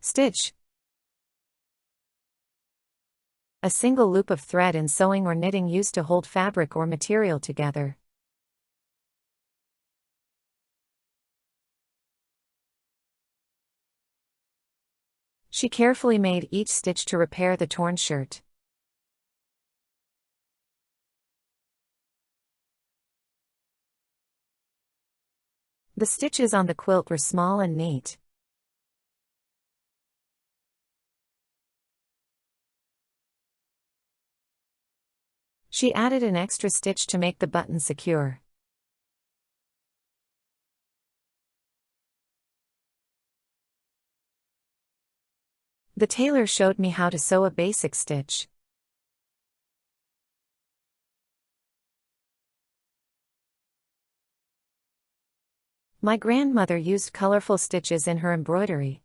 Stitch. A single loop of thread in sewing or knitting used to hold fabric or material together. She carefully made each stitch to repair the torn shirt. The stitches on the quilt were small and neat. She added an extra stitch to make the button secure. The tailor showed me how to sew a basic stitch. My grandmother used colorful stitches in her embroidery.